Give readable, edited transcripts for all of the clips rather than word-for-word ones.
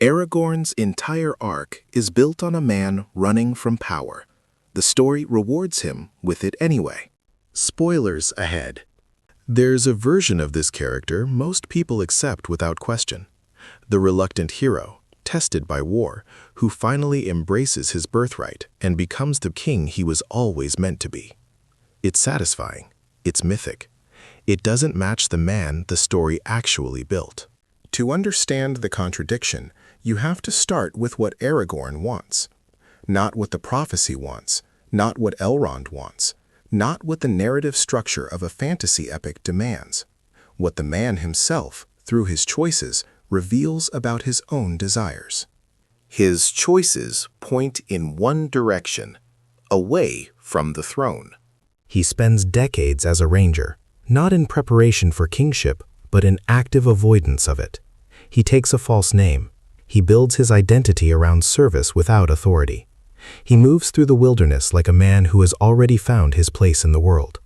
Aragorn's entire arc is built on a man running from power. The story rewards him with it anyway. Spoilers ahead. There's a version of this character most people accept without question. The reluctant hero, tested by war, who finally embraces his birthright and becomes the king he was always meant to be. It's satisfying. It's mythic. It doesn't match the man the story actually built. To understand the contradiction, you have to start with what Aragorn wants. Not what the prophecy wants, not what Elrond wants, not what the narrative structure of a fantasy epic demands. What the man himself, through his choices, reveals about his own desires. His choices point in one direction, away from the throne. He spends decades as a ranger, not in preparation for kingship, but in active avoidance of it. He takes a false name. He builds his identity around service without authority. He moves through the wilderness like a man who has already found his place in the world.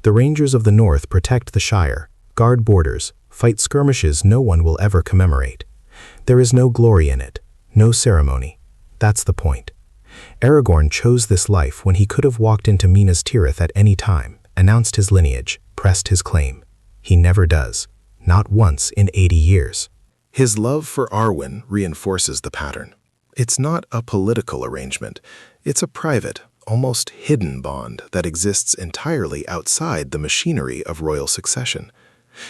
The Rangers of the North protect the Shire, guard borders, fight skirmishes no one will ever commemorate. There is no glory in it, no ceremony. That's the point. Aragorn chose this life when he could have walked into Minas Tirith at any time, announced his lineage, pressed his claim. He never does, not once in 80 years. His love for Arwen reinforces the pattern. It's not a political arrangement. It's a private, almost hidden bond that exists entirely outside the machinery of royal succession.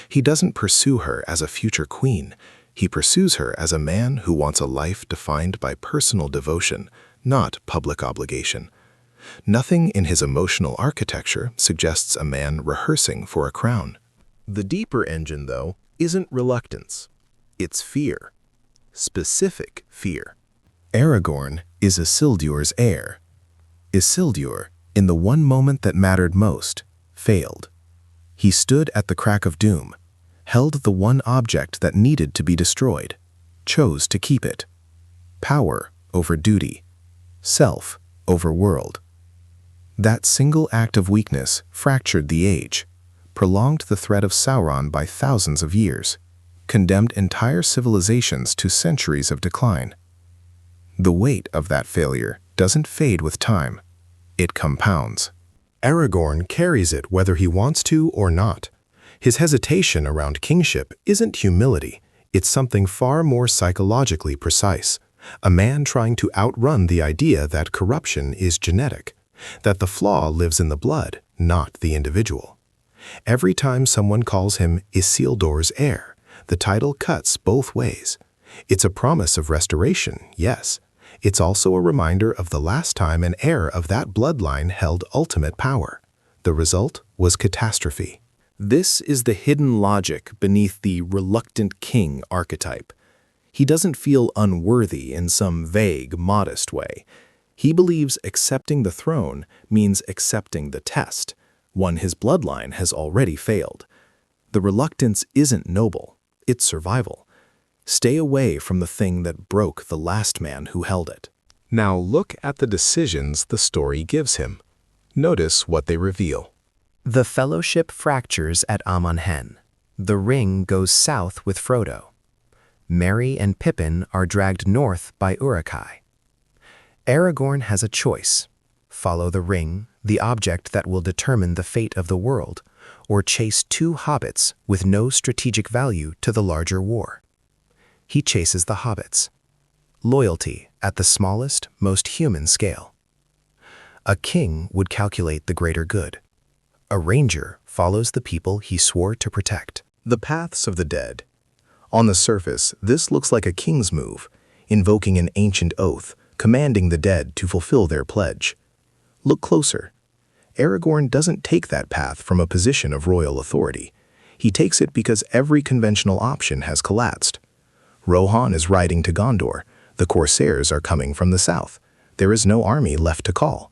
He doesn't pursue her as a future queen. He pursues her as a man who wants a life defined by personal devotion, not public obligation. Nothing in his emotional architecture suggests a man rehearsing for a crown. The deeper engine, though, isn't reluctance. It's fear. Specific fear. Aragorn is Isildur's heir. Isildur, in the one moment that mattered most, failed. He stood at the crack of doom, held the one object that needed to be destroyed, chose to keep it. Power over duty, self over world. That single act of weakness fractured the age, prolonged the threat of Sauron by thousands of years, condemned entire civilizations to centuries of decline. The weight of that failure doesn't fade with time. It compounds. Aragorn carries it whether he wants to or not. His hesitation around kingship isn't humility. It's something far more psychologically precise. A man trying to outrun the idea that corruption is genetic, that the flaw lives in the blood, not the individual. Every time someone calls him Isildur's heir, the title cuts both ways. It's a promise of restoration, yes. It's also a reminder of the last time an heir of that bloodline held ultimate power. The result was catastrophe. This is the hidden logic beneath the reluctant king archetype. He doesn't feel unworthy in some vague, modest way. He believes accepting the throne means accepting the test, one his bloodline has already failed. The reluctance isn't noble, it's survival. Stay away from the thing that broke the last man who held it. Now look at the decisions the story gives him. Notice what they reveal. The fellowship fractures at Amon Hen. The ring goes south with Frodo. Merry and Pippin are dragged north by Uruk-hai. Aragorn has a choice. Follow the ring, the object that will determine the fate of the world, or chase two hobbits with no strategic value to the larger war. He chases the hobbits. Loyalty at the smallest, most human scale. A king would calculate the greater good. A ranger follows the people he swore to protect. The paths of the dead. On the surface, this looks like a king's move, invoking an ancient oath, commanding the dead to fulfill their pledge. Look closer. Aragorn doesn't take that path from a position of royal authority. He takes it because every conventional option has collapsed. Rohan is riding to Gondor. The Corsairs are coming from the south. There is no army left to call.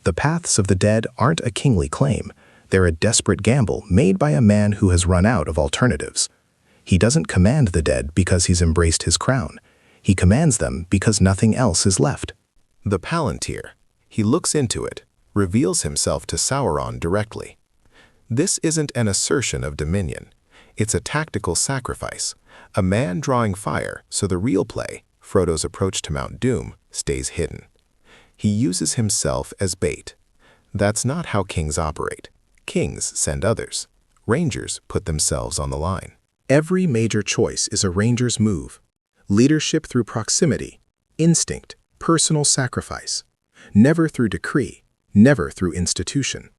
The paths of the dead aren't a kingly claim. They're a desperate gamble made by a man who has run out of alternatives. He doesn't command the dead because he's embraced his crown. He commands them because nothing else is left. The Palantir. He looks into it, reveals himself to Sauron directly. This isn't an assertion of dominion. It's a tactical sacrifice, A man drawing fire, so the real play, Frodo's approach to Mount Doom, stays hidden. He uses himself as bait. That's not how kings operate. Kings send others. Rangers put themselves on the line. Every major choice is a ranger's move. Leadership through proximity, instinct, personal sacrifice. Never through decree, never through institution.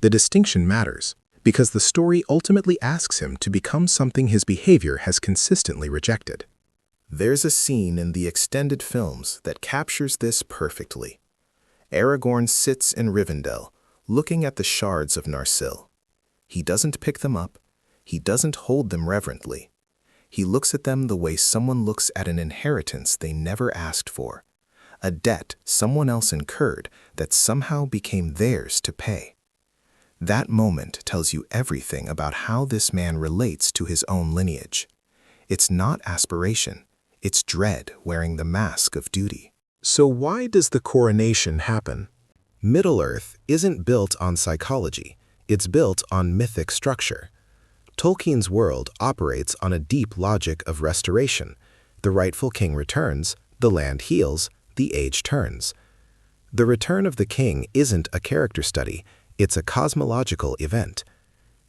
The distinction matters because the story ultimately asks him to become something his behavior has consistently rejected. There's a scene in the extended films that captures this perfectly. Aragorn sits in Rivendell, looking at the shards of Narsil. He doesn't pick them up. He doesn't hold them reverently. He looks at them the way someone looks at an inheritance they never asked for, a debt someone else incurred that somehow became theirs to pay. That moment tells you everything about how this man relates to his own lineage. It's not aspiration, it's dread wearing the mask of duty. So why does the coronation happen? Middle-earth isn't built on psychology, it's built on mythic structure. Tolkien's world operates on a deep logic of restoration. The rightful king returns, the land heals, the age turns. The return of the king isn't a character study, it's a cosmological event.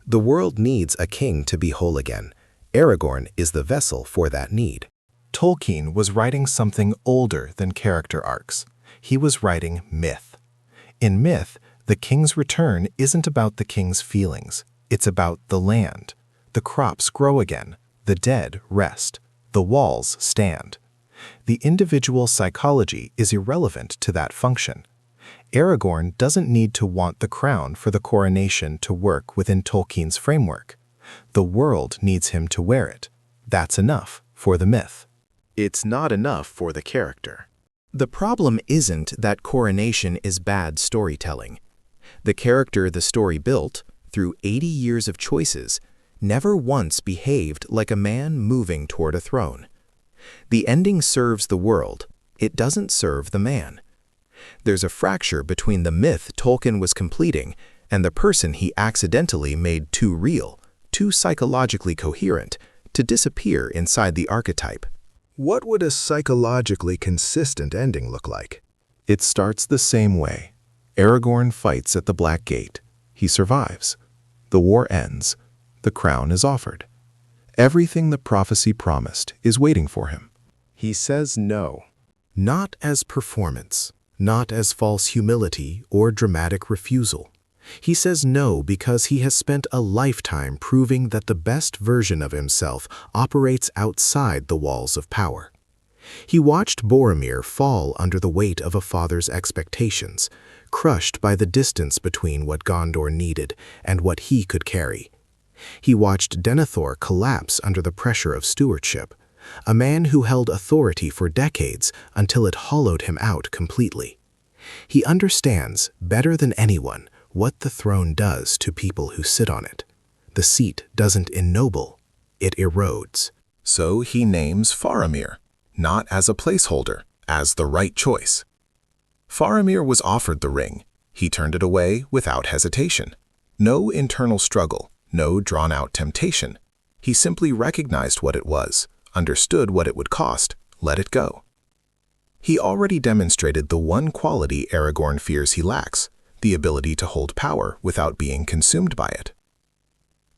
The world needs a king to be whole again. Aragorn is the vessel for that need. Tolkien was writing something older than character arcs. He was writing myth. In myth, the king's return isn't about the king's feelings. It's about the land. The crops grow again. The dead rest. The walls stand. The individual psychology is irrelevant to that function. Aragorn doesn't need to want the crown for the coronation to work within Tolkien's framework. The world needs him to wear it. That's enough for the myth. It's not enough for the character. The problem isn't that coronation is bad storytelling. The character the story built, through 80 years of choices, never once behaved like a man moving toward a throne. The ending serves the world, it doesn't serve the man. There's a fracture between the myth Tolkien was completing and the person he accidentally made too real, too psychologically coherent, to disappear inside the archetype. What would a psychologically consistent ending look like? It starts the same way. Aragorn fights at the Black Gate. He survives. The war ends. The crown is offered. Everything the prophecy promised is waiting for him. He says no. Not as performance, not as false humility or dramatic refusal. He says no because he has spent a lifetime proving that the best version of himself operates outside the walls of power. He watched Boromir fall under the weight of a father's expectations, crushed by the distance between what Gondor needed and what he could carry. He watched Denethor collapse under the pressure of stewardship, a man who held authority for decades until it hollowed him out completely. He understands, better than anyone, what the throne does to people who sit on it. The seat doesn't ennoble, it erodes. So he names Faramir, not as a placeholder, as the right choice. Faramir was offered the ring. He turned it away without hesitation. No internal struggle, no drawn-out temptation. He simply recognized what it was, understood what it would cost, let it go. He already demonstrated the one quality Aragorn fears he lacks, the ability to hold power without being consumed by it.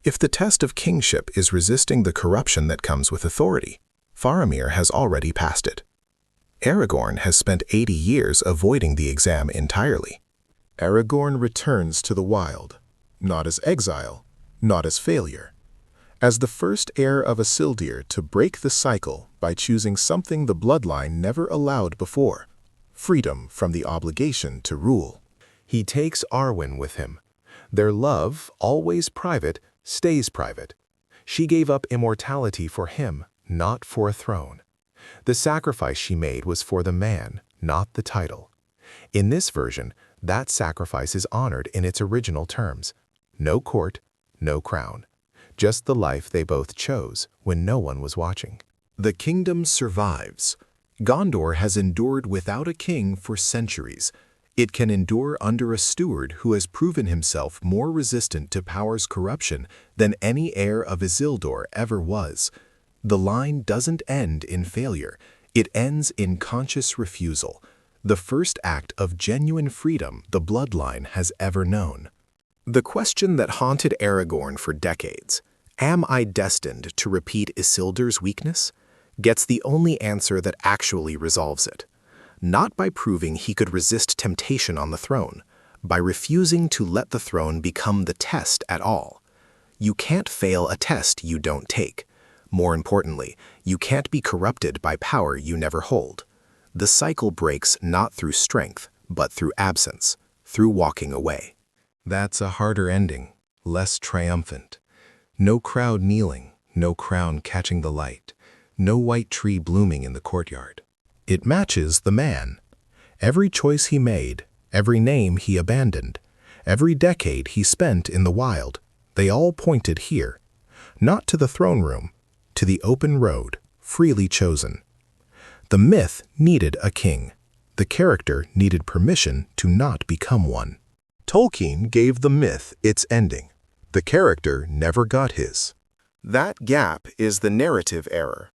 If the test of kingship is resisting the corruption that comes with authority, Faramir has already passed it. Aragorn has spent 80 years avoiding the exam entirely. Aragorn returns to the wild, not as exile, not as failure, as the first heir of Isildur to break the cycle by choosing something the bloodline never allowed before, freedom from the obligation to rule. He takes Arwen with him. Their love, always private, stays private. She gave up immortality for him, not for a throne. The sacrifice she made was for the man, not the title. In this version, that sacrifice is honored in its original terms. No court, no crown. Just the life they both chose when no one was watching. The kingdom survives. Gondor has endured without a king for centuries. It can endure under a steward who has proven himself more resistant to power's corruption than any heir of Isildur ever was. The line doesn't end in failure. It ends in conscious refusal, the first act of genuine freedom the bloodline has ever known. The question that haunted Aragorn for decades, "Am I destined to repeat Isildur's weakness?" gets the only answer that actually resolves it. Not by proving he could resist temptation on the throne, by refusing to let the throne become the test at all. You can't fail a test you don't take. More importantly, you can't be corrupted by power you never hold. The cycle breaks not through strength, but through absence, through walking away. That's a harder ending, less triumphant. No crowd kneeling, no crown catching the light, no white tree blooming in the courtyard. It matches the man. Every choice he made, every name he abandoned, every decade he spent in the wild, they all pointed here, not to the throne room, to the open road, freely chosen. The myth needed a king. The character needed permission to not become one. Tolkien gave the myth its ending. The character never got his. That gap is the narrative error.